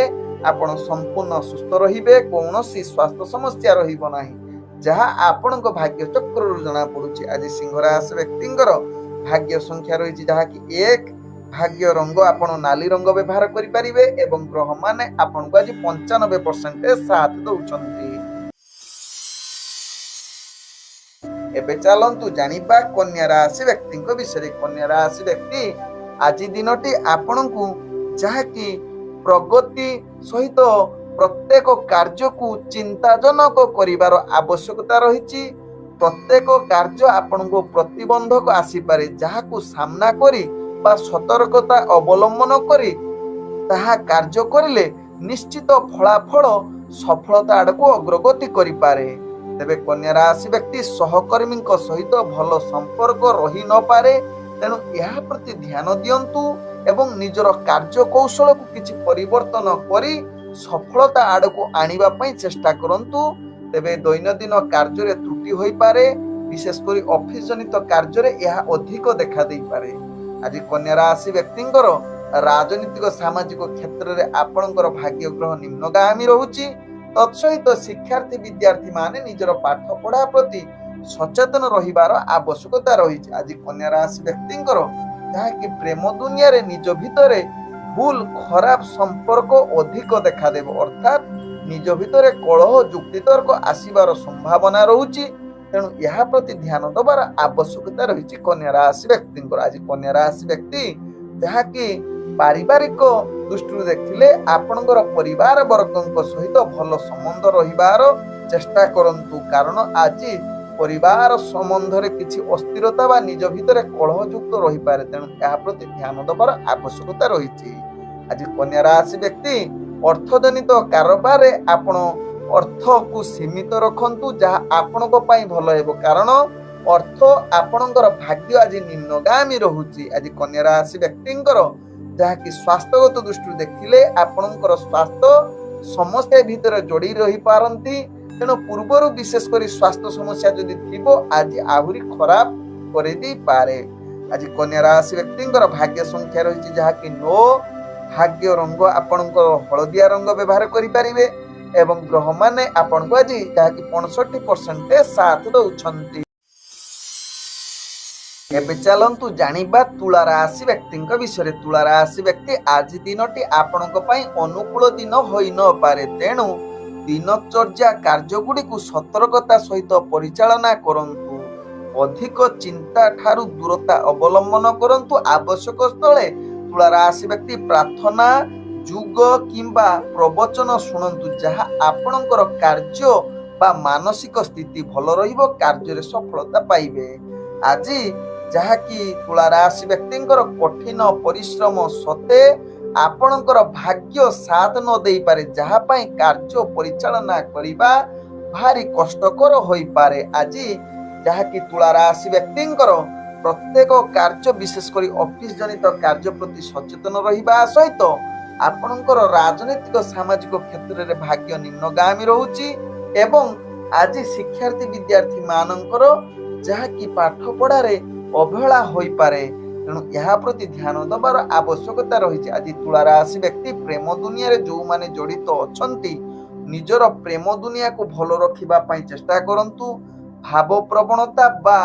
ଆପଣ ସମ୍ପୂର୍ଣ୍ଣ ସୁସ୍ଥ ରହିବେ। କୌଣସି ସ୍ୱାସ୍ଥ୍ୟ ସମସ୍ୟା ରହିବ ନାହିଁ, ଯାହା ଆପଣଙ୍କ ଭାଗ୍ୟ ଚକ୍ରରୁ ଜଣା ପଡୁଛି। ଆଜି ସିଂହ ରାଶି ବ୍ୟକ୍ତିଙ୍କର ଭାଗ୍ୟ ସଂଖ୍ୟା ରହିଛି ଯାହାକି 1। ଭାଗ୍ୟ ରଙ୍ଗ ଆପଣ ନାଲି ରଙ୍ଗ ବ୍ୟବହାର କରିପାରିବେ ଏବଂ ଗ୍ରହମାନେ ଆପଣଙ୍କୁ ଆଜି 95% ସାଥ ଦଉଛନ୍ତି। ଏବେ ଚାଲନ୍ତୁ ଜାଣିବା କନ୍ୟା ରାଶି ବ୍ୟକ୍ତିଙ୍କ ବିଷୟରେ। କନ୍ୟା ରାଶି ବ୍ୟକ୍ତି ଆଜି ଦିନଟି ଆପଣଙ୍କୁ ଯାହାକି ପ୍ରଗତି ସହିତ ପ୍ରତ୍ୟେକ କାର୍ଯ୍ୟକୁ ଚିନ୍ତାଜନକ କରିବାର ଆବଶ୍ୟକତା ରହିଛି। ପ୍ରତ୍ୟେକ କାର୍ଯ୍ୟ ଆପଣଙ୍କୁ ପ୍ରତିବନ୍ଧକ ଆସିପାରେ, ଯାହାକୁ ସାମ୍ନା କରି ବା ସତର୍କତା ଅବଲମ୍ବନ କରି ତାହା କାର୍ଯ୍ୟ କରିଲେ ନିଶ୍ଚିତ ଫଳାଫଳ ସଫଳତା ଆଡ଼କୁ ଅଗ୍ରଗତି କରିପାରେ। ତେବେ କନ୍ୟା ରାଶି ବ୍ୟକ୍ତି ସହକର୍ମୀଙ୍କ ସହିତ ଭଲ ସମ୍ପର୍କ ରହି ନପାରେ, ତେଣୁ ଏହା ପ୍ରତି ଧ୍ୟାନ ଦିଅନ୍ତୁ ଏବଂ ନିଜର କାର୍ଯ୍ୟ କୌଶଳକୁ କିଛି ପରିବର୍ତ୍ତନ କରି ସଫଳତା ଆଡ଼କୁ ଆଣିବା ପାଇଁ ଚେଷ୍ଟା କରନ୍ତୁ। ତେବେ ଦୈନନ୍ଦିନ କାର୍ଯ୍ୟରେ ତ୍ରୁଟି ହୋଇପାରେ, ବିଶେଷ କରି ଅଫିସ ଜନିତ କାର୍ଯ୍ୟରେ ଏହା ଅଧିକ ଦେଖା ଦେଇପାରେ। ଆଜି କନ୍ୟା ରାଶି ବ୍ୟକ୍ତିଙ୍କର ରାଜନୈତିକ ସାମାଜିକ କ୍ଷେତ୍ରରେ ଆପଣଙ୍କର ଭାଗ୍ୟ ଗ୍ରହ ନିମ୍ନଗାମୀ ରହୁଛି। ତତ୍ସହିତ ଶିକ୍ଷାର୍ଥୀ ବିଦ୍ୟାର୍ଥୀ ମାନେ ନିଜର ପାଠ ପଢା ପ୍ରତି ସଚେତନ ରହିବାର ଆବଶ୍ୟକତା ରହିଛି। ଆଜି କନ୍ୟା ରାଶି ବ୍ୟକ୍ତିଙ୍କର ଯାହାକି ପ୍ରେମ ଦୁନିଆରେ ନିଜ ଭିତରେ ଭୁଲ ଖରାପ ସମ୍ପର୍କ ଅଧିକ ଦେଖାଦେବ, ଅର୍ଥାତ୍ ନିଜ ଭିତରେ କଳହ ଯୁକ୍ତିତର୍କ ଆସିବାର ସମ୍ଭାବନା ରହୁଛି। ତେଣୁ ଏହା ପ୍ରତି ଧ୍ୟାନ ଦେବାର ଆବଶ୍ୟକତା ରହିଛି କନ୍ୟା ରାଶି ବ୍ୟକ୍ତିଙ୍କର। ଆଜି କନ୍ୟା ରାଶି ବ୍ୟକ୍ତି ଯାହାକି ପାରିବାରିକ ଦୃଷ୍ଟିରୁ ଦେଖିଲେ ଆପଣଙ୍କର ପରିବାର ବର୍ଗଙ୍କ ସହିତ ଭଲ ସମ୍ବନ୍ଧ ରହିବାର ଚେଷ୍ଟା କରନ୍ତୁ, କାରଣ ଆଜି ପରିବାର ସମ୍ବନ୍ଧରେ କିଛି ଅସ୍ଥିରତା ବା ନିଜ ଭିତରେ କଳହଯୁକ୍ତ ରହିପାରେ। ତେଣୁ ଏହା ପ୍ରତି ଧ୍ୟାନ ଦେବାର ଆବଶ୍ୟକତା ରହିଛି। ଆଜି କନ୍ୟା ରାଶି ବ୍ୟକ୍ତି ଅର୍ଥଜନିତ କାରବାରରେ ଆପଣ ଅର୍ଥକୁ ସୀମିତ ରଖନ୍ତୁ, ଯାହା ଆପଣଙ୍କ ପାଇଁ ଭଲ ହେବ, କାରଣ ଅର୍ଥ ଆପଣଙ୍କର ଭାଗ୍ୟ ଆଜି ନିମ୍ନଗାମୀ ରହୁଛି। ଆଜି କନ୍ୟା ରାଶି ବ୍ୟକ୍ତିଙ୍କର ଯାହାକି ସ୍ୱାସ୍ଥ୍ୟଗତ ଦୃଷ୍ଟିରୁ ଦେଖିଲେ ଆପଣଙ୍କର ସ୍ୱାସ୍ଥ୍ୟ ସମସ୍ୟା ଭିତରେ ଯୋଡ଼ି ରହିପାରନ୍ତି। ତେଣୁ ପୂର୍ବରୁ ବିଶେଷ କରି ସ୍ୱାସ୍ଥ୍ୟ ସମସ୍ୟା ଯଦି ଥିବ ଆଜି ଆହୁରି ଖରାପ କରିଦେଇପାରେ। ଆଜି କନ୍ୟା ରାଶି ବ୍ୟକ୍ତିଙ୍କର ଭାଗ୍ୟ ସଂଖ୍ୟା ରହିଛି ଯାହାକି 9। ଭାଗ୍ୟ ରଙ୍ଗ ଆପଣଙ୍କର ହଳଦିଆ ରଙ୍ଗ ବ୍ୟବହାର କରିପାରିବେ ଏବଂ ଗ୍ରହମାନେ ଆପଣଙ୍କୁ ଆଜି ଯାହାକି 65% ସାଥ ଦଉଛନ୍ତି। ଏବେ ଚାଲନ୍ତୁ ଜାଣିବା ତୁଳା ରାଶି ବ୍ୟକ୍ତିଙ୍କ ବିଷୟରେ। ତୁଳା ରାଶି ବ୍ୟକ୍ତି ଆଜି ଦିନଟି ଆପଣଙ୍କ ପାଇଁ ଅନୁକୂଳ ଦିନ ହୋଇନପାରେ, ତେଣୁ ଦିନଚର୍ଯ୍ୟା କାର୍ଯ୍ୟଗୁଡ଼ିକୁ ସତର୍କତା ସହିତ ପରିଚାଳନା କରନ୍ତୁ। ଅଧିକ ଚିନ୍ତା ଠାରୁ ଦୂରତା ଅବଲମ୍ବନ କରନ୍ତୁ। ଆବଶ୍ୟକ ସ୍ଥଳେ ତୁଳା ରାଶି ବ୍ୟକ୍ତି ପ୍ରାର୍ଥନା ଯୁଗ କିମ୍ବା ପ୍ରବଚନ ଶୁଣନ୍ତୁ, ଯାହା ଆପଣଙ୍କର କାର୍ଯ୍ୟ ବା ମାନସିକ ସ୍ଥିତି ଭଲ ରହିବ, କାର୍ଯ୍ୟରେ ସଫଳତା ପାଇବେ। ଆଜି ଯାହାକି ତୁଳା ରାଶି ବ୍ୟକ୍ତିଙ୍କର କଠିନ ପରିଶ୍ରମ ସତ୍ତ୍ୱେ ଆପଣଙ୍କର ଭାଗ୍ୟ ସାଥ ନ ଦେଇପାରେ, ଯାହା ପାଇଁ କାର୍ଯ୍ୟ ପରିଚାଳନା କରିବା ଭାରି କଷ୍ଟକର ହୋଇପାରେ। ଆଜି ଯାହାକି ତୁଳା ରାଶି ବ୍ୟକ୍ତିଙ୍କର ପ୍ରତ୍ୟେକ କାର୍ଯ୍ୟ ବିଶେଷ କରି ଅଫିସ ଜନିତ କାର୍ଯ୍ୟ ପ୍ରତି ସଚେତନ ରହିବା ସହିତ ଆପଣଙ୍କର ରାଜନୈତିକ ସାମାଜିକ କ୍ଷେତ୍ରରେ ଭାଗ୍ୟ ନିମ୍ନଗାମୀ ରହୁଛି ଏବଂ ଆଜି ଶିକ୍ଷାର୍ଥୀ ବିଦ୍ୟାର୍ଥୀ ମାନଙ୍କର ଯାହାକି ପାଠ ପଢାରେ ଅବହେଳା ହୋଇପାରେ, ତେଣୁ ଏହା ପ୍ରତି ଧ୍ୟାନ ଦେବାର ଆବଶ୍ୟକତା ରହିଛି। ଆଜି ତୁଳା ରାଶି ବ୍ୟକ୍ତି ପ୍ରେମ ଦୁନିଆରେ ଯେଉଁମାନେ ଜଡ଼ିତ ଅଛନ୍ତି ନିଜର ପ୍ରେମ ଦୁନିଆକୁ ଭଲ ରଖିବା ପାଇଁ ଚେଷ୍ଟା କରନ୍ତୁ। ଭାବ ପ୍ରବଣତା ବା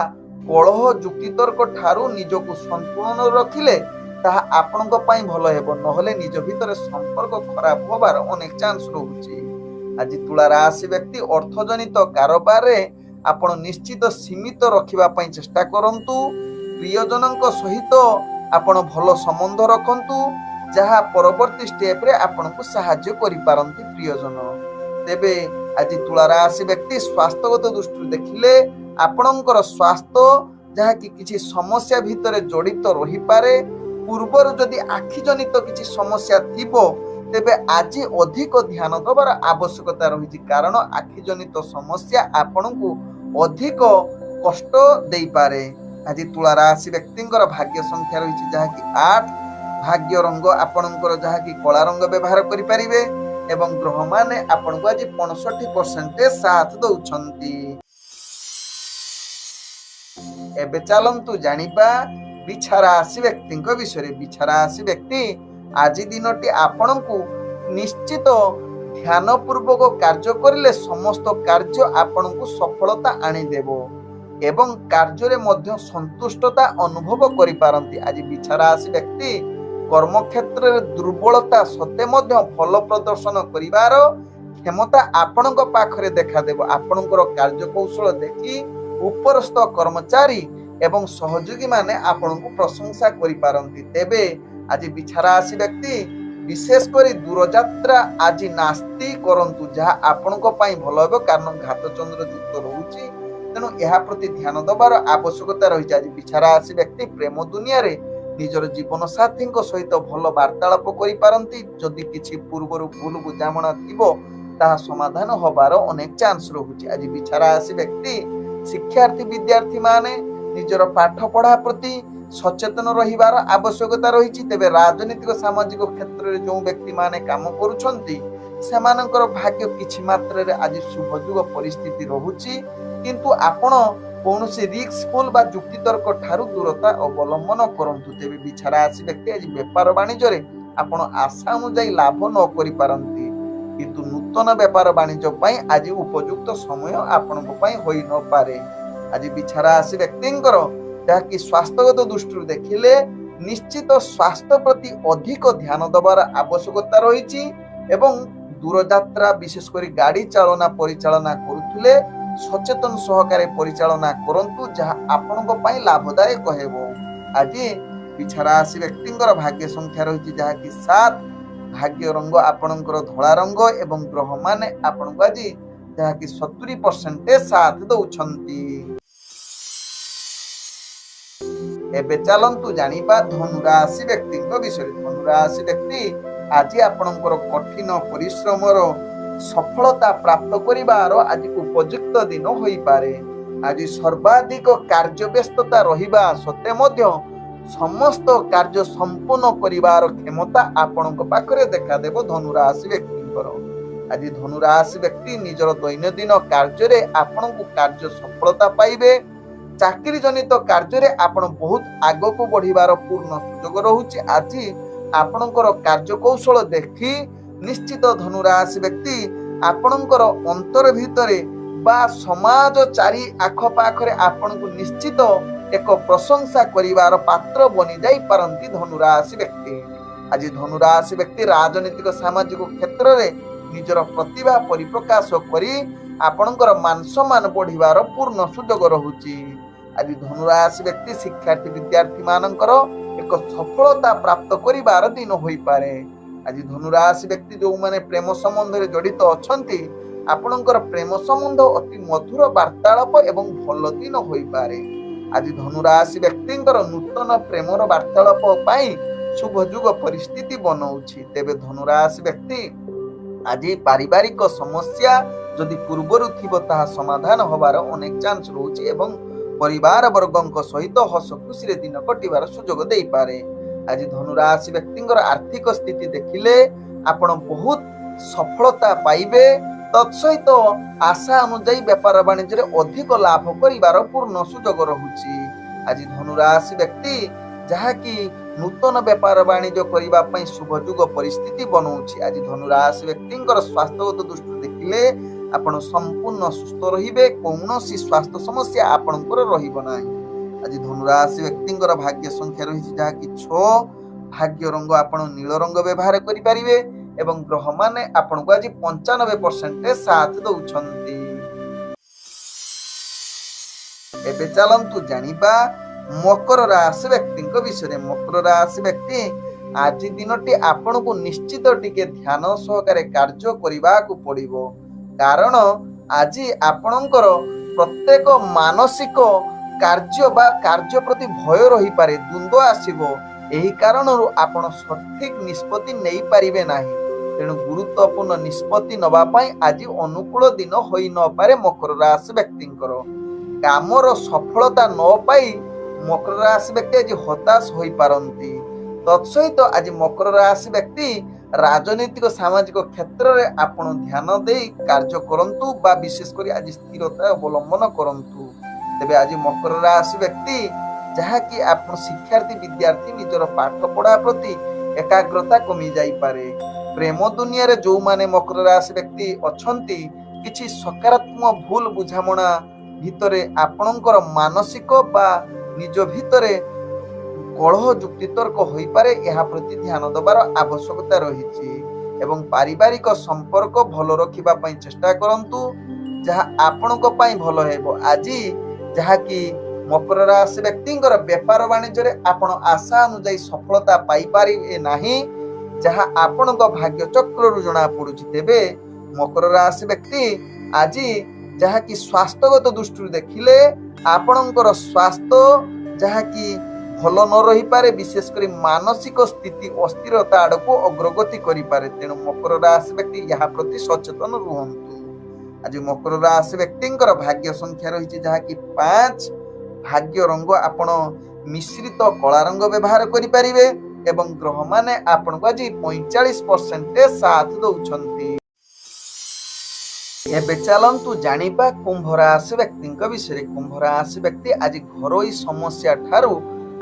କଳହ ଯୁକ୍ତିତର୍କ ଠାରୁ ନିଜକୁ ସନ୍ତୁଳନ ରଖିଲେ ତାହା ଆପଣଙ୍କ ପାଇଁ ଭଲ ହେବ, ନହେଲେ ନିଜ ଭିତରେ ସମ୍ପର୍କ ଖରାପ ହେବାର ଅନେକ ଚାନ୍ସ ରହୁଛି। ଆଜି ତୁଳା ରାଶି ବ୍ୟକ୍ତି ଅର୍ଥଜନିତ କାରବାରରେ ଆପଣ ନିଶ୍ଚିତ ସୀମିତ ରଖିବା ପାଇଁ ଚେଷ୍ଟା କରନ୍ତୁ। ପ୍ରିୟଜନଙ୍କ ସହିତ ଆପଣ ଭଲ ସମ୍ବନ୍ଧ ରଖନ୍ତୁ, ଯାହା ପରବର୍ତ୍ତୀ ଷ୍ଟେପରେ ଆପଣଙ୍କୁ ସାହାଯ୍ୟ କରିପାରନ୍ତି ପ୍ରିୟଜନ। ତେବେ ଆଜି ତୁଳା ରାଶି ବ୍ୟକ୍ତି ସ୍ୱାସ୍ଥ୍ୟଗତ ଦୃଷ୍ଟିରୁ ଦେଖିଲେ ଆପଣଙ୍କର ସ୍ୱାସ୍ଥ୍ୟ ଯାହାକି କିଛି ସମସ୍ୟା ଭିତରେ ଜଡ଼ିତ ରହିପାରେ। ପୂର୍ବରୁ ଯଦି ଆଖି ଜନିତ କିଛି ସମସ୍ୟା ଥିବ ତେବେ ଆଜି ଅଧିକ ଧ୍ୟାନ ଦେବାର ଆବଶ୍ୟକତା ରହିଛି, କାରଣ ଆଖି ଜନିତ ସମସ୍ୟା ଆପଣଙ୍କୁ ଅଧିକ କଷ୍ଟ ଦେଇପାରେ। आज तुला राशि व्यक्तिंकर भाग्य संख्या रही जहाँकि 8, भाग्य रंग आपणकर जहाँकि कला रंग व्यवहार करें एवं ग्रह माने आपण को आज 65% साथ दौरान। एबे चलंतु जानिबा बिछा राशि व्यक्ति विषय। बिछा राशि व्यक्ति आज दिनटी आपण को निश्चित ध्यान पूर्वक कार्य करिले समस्त कार्य आपण को सफलता आनीदेव एवं कार्य मध्य संतुष्टता अनुभव करि पारंती। आज बिछा राशि व्यक्ति कर्म क्षेत्र में दुर्बलता सत्ते मध्य फल प्रदर्शन करिवार क्षमता आपणक पाखरे देखा देव। आपणकर कार्य कौशल देखि उपरस्थ कर्मचारी एवं सहयोगी माने आपण को प्रशंसा करि पारंती। तेबे आज बिछा राशि व्यक्ति विशेष करी दूर यात्रा आज नास्ती करंतु जहा आपणक पई भल हेबो, कारण घात चंद्र युक्त रहउची तेणु यह प्रति ध्यान दबार आवश्यकता रही। आज बिछा राशि व्यक्ति प्रेम दुनिया रे निजर जीवन साथी सहित भल वार्तालाप करि पारंती। जदि किछि पूर्वर भूल बुझामणा थिबो ताहा समाधान होबार अनेक चांस रहउची। आज बिछा राशि व्यक्ति शिक्षार्थी विद्यार्थी माने निजर पाठ पढ़ा प्रति सचेतन रहिबार आवश्यकता रही। तेबे राजनीतिक सामाजिक क्षेत्र में जो व्यक्ति माने काम करुछंती सेमानकर भाग्य किछि मात्रा रे आज शुभयुग परिस्थिति रहउची, किंतु आपण कौनसी रिस्कफुल बा जुक्तितर्क ठारू दूरता अवलंबन करंतु। तेबे बिछा राशि व्यक्ति आज व्यापार वाणिज्य रे आपण आशा अनुसार लाभ न करि पारंती, किंतु नूतन व्यापार वाणिज्य पई आज उपयुक्त समय आपणक पई होई न पारे। आज बिछा राशि व्यक्तिंकर जहाँकि स्वास्थ्यगत दृष्टि देखिले निश्चित स्वास्थ्य प्रति अधिक ध्यान दबार आवश्यकता रही एवं दूर यात्रा विशेष कर गाड़ी चालना परिचालना करुले सचेतन सहकारे परिचालना करंतु जहाँ आपणक पई लाभदायक हेबो। आज बिछा राशि व्यक्तिंकर भाग्य संख्या रही जहाँकि 7, भाग्य रंग आपणकर धला रंग एवं ग्रह माने आपणक आज जहाँकि 70% साथ दौछंती। एबे चलंतु जानिबा धनु राशि व्यक्ति विषय। धनु राशि व्यक्ति आज आपणकर कठिन परिश्रमर सफलता प्राप्त करिवार आज उपयुक्त दिन होई पारे। आज सर्वाधिक कार्य व्यस्तता रहिबा सत्ते मध्य समस्त कार्य संपूर्ण करिवार क्षमता आपणक पाखरे देखा देबो धनु राशि व्यक्तिंकर। आज धनु राशि व्यक्ति निजर दैनंदिन कार्य रे आपणक कार्य सफलता पाइबे। चाकरी जनित कार्य रे आपण बहुत आगो को बढ़िबार पूर्ण सुयोग रहउची। आज आपणकर कार्य कौशल देखि निश्चित धनु राशि व्यक्ति आपणकर अंतर भितरे बा समाज चारि आख पाखरे आपण को निश्चित एक प्रशंसा करिवार पात्र बनि जाई पारंती धनु राशि व्यक्ति। आज धनु राशि व्यक्ति राजनीतिक सामाजिक क्षेत्र रे निजर प्रतिभा परिप्रकाश करी आपणकर मान सम्मान बढ़िबार पूर्ण सुयोग रहउची। आज धनु राशि व्यक्ति शिक्षार्थी विद्यार्थी मानकर एक सफलता प्राप्त करिवार दिन होई पारे। आज धनु राशि व्यक्ति जो माने प्रेम संबंध रे जड़ित अछंती आपणकर प्रेम संबंध अति मधुर वार्तालाप एवं भल दिन होई पारे। आज धनु राशि व्यक्तिंकर नूतन प्रेमर वार्तालाप पाई शुभयुग परिस्थिति बनौछि। तेबे धनु राशि व्यक्ति आज पारिवारिक समस्या जदि पूर्वरु थिबो ताहा समाधान होबार अनेक चांस रहउछि एवं परिवार वर्गों सहित हस खुशी दिन कटिबार सुयोग दे पारे। आज धनु राशि व्यक्तिंकर आर्थिक स्थिति देखिले आपण बहुत सफलता पाइबे। तत्सहित आशा अनुसार व्यापार वाणिज्य अधिक लाभ करिवार पूर्ण सुयोग रहउछि। आज धनु राशि व्यक्ति जहाँकि नूतन व्यापार वाणिज्य करिबा पई शुभयुग परिस्थिति बनौछि। आज धनु राशि व्यक्तिंकर स्वास्थ्यगत दृष्टि देखिले आपण संपूर्ण सुस्थ रहिबे, कौनसी स्वास्थ्य समस्या आपणकर रहिबो नाही। आज धनु राशि व्यक्तिंकर भाग्य संख्या रही जहाँकि 6, भाग्य रंग आपण नील रंग व्यवहार करि पारिबे एवं ग्रह माने आपणको आज 95% साथ दौछंती। एबे चलंतु जानिबा मकर राशि व्यक्ति विषय। मकर राशि व्यक्ति आज दिनटी आपण को निश्चित टिके ध्यान सहकारे कार्य करिबा को पड़िबो, कारण आज आपणकर प्रत्येक मानसिक कार्य बा कार्य प्रति भय रही पारे, द्वंद्व आसीबो। एही कारणरू आपण सठिक निष्पत्ति नहीं पारिबे नाही। तेणु गुरुत्वपूर्ण निष्पत्ति नबा पई आज अनुकूल दिन होई न पारे। मकर राशि व्यक्तिंकर कामर सफलता न पाई ମକର ରାଶି ବ୍ୟକ୍ତି ଆଜି ହତାଶ ହୋଇପାରନ୍ତି। ତତ୍ସହିତ ଆଜି ମକର ରାଶି ବ୍ୟକ୍ତି ରାଜନୈତିକ ସାମାଜିକ କ୍ଷେତ୍ରରେ ଆପଣ ଧ୍ୟାନ ଦେଇ କାର୍ଯ୍ୟ କରନ୍ତୁ ବା ବିଶେଷ କରି ଆଜି ସ୍ଥିରତା ଅବଲମ୍ବନ କରନ୍ତୁ। ତେବେ ଆଜି ମକର ରାଶି ବ୍ୟକ୍ତି ଯାହାକି ଆପଣ ଶିକ୍ଷାର୍ଥୀ ବିଦ୍ୟାର୍ଥୀ ନିଜର ପାଠ ପଢା ପ୍ରତି ଏକାଗ୍ରତା କମି ଯାଇପାରେ। ପ୍ରେମ ଦୁନିଆରେ ଯୋଉମାନେ ମକର ରାଶି ବ୍ୟକ୍ତି ଅଛନ୍ତି କିଛି ସକାରାତ୍ମକ ଭୁଲ ବୁଝାମଣା ଭିତରେ ଆପଣଙ୍କର ମାନସିକ ବା ନିଜ ଭିତରେ କଳହ ଯୁକ୍ତିତର୍କ ହୋଇପାରେ। ଏହା ପ୍ରତି ଧ୍ୟାନ ଦେବାର ଆବଶ୍ୟକତା ରହିଛି ଏବଂ ପାରିବାରିକ ସମ୍ପର୍କ ଭଲ ରଖିବା ପାଇଁ ଚେଷ୍ଟା କରନ୍ତୁ, ଯାହା ଆପଣଙ୍କ ପାଇଁ ଭଲ ହେବ। ଆଜି ଯାହାକି ମକର ରାଶି ବ୍ୟକ୍ତିଙ୍କର ବେପାର ବାଣିଜ୍ୟରେ ଆପଣ ଆଶା ଅନୁଯାୟୀ ସଫଳତା ପାଇପାରିବେ ନାହିଁ, ଯାହା ଆପଣଙ୍କ ଭାଗ୍ୟ ଚକ୍ରରୁ ଜଣା ପଡୁଛି। ତେବେ ମକର ରାଶି ବ୍ୟକ୍ତି ଆଜି ଯାହାକି ସ୍ୱାସ୍ଥ୍ୟଗତ ଦୃଷ୍ଟିରୁ ଦେଖିଲେ ଆପଣଙ୍କର ସ୍ୱାସ୍ଥ୍ୟ ଯାହାକି ଭଲ ନ ରହିପାରେ, ବିଶେଷ କରି ମାନସିକ ସ୍ଥିତି ଅସ୍ଥିରତା ଆଡକୁ ଅଗ୍ରଗତି କରିପାରେ। ତେଣୁ ମକର ରାଶି ବ୍ୟକ୍ତି ଏହା ପ୍ରତି ସଚେତନ ରୁହନ୍ତୁ। ଆଜି ମକର ରାଶି ବ୍ୟକ୍ତିଙ୍କର ଭାଗ୍ୟ ସଂଖ୍ୟା ରହିଛି ଯାହାକି 5। ଭାଗ୍ୟ ରଙ୍ଗ ଆପଣ ମିଶ୍ରିତ କଳା ରଙ୍ଗ ବ୍ୟବହାର କରିପାରିବେ ଏବଂ ଗ୍ରହମାନେ ଆପଣଙ୍କୁ ଆଜି 45% ସାଥ ଦଉଛନ୍ତି। ଏବେ ଚାଲନ୍ତୁ ଜାଣିବା କୁମ୍ଭ ରାଶି ବ୍ୟକ୍ତିଙ୍କ ବିଷୟରେ। କୁମ୍ଭ ରାଶି ବ୍ୟକ୍ତି ଆଜି ଘରୋଇ ସମସ୍ୟା ଠାରୁ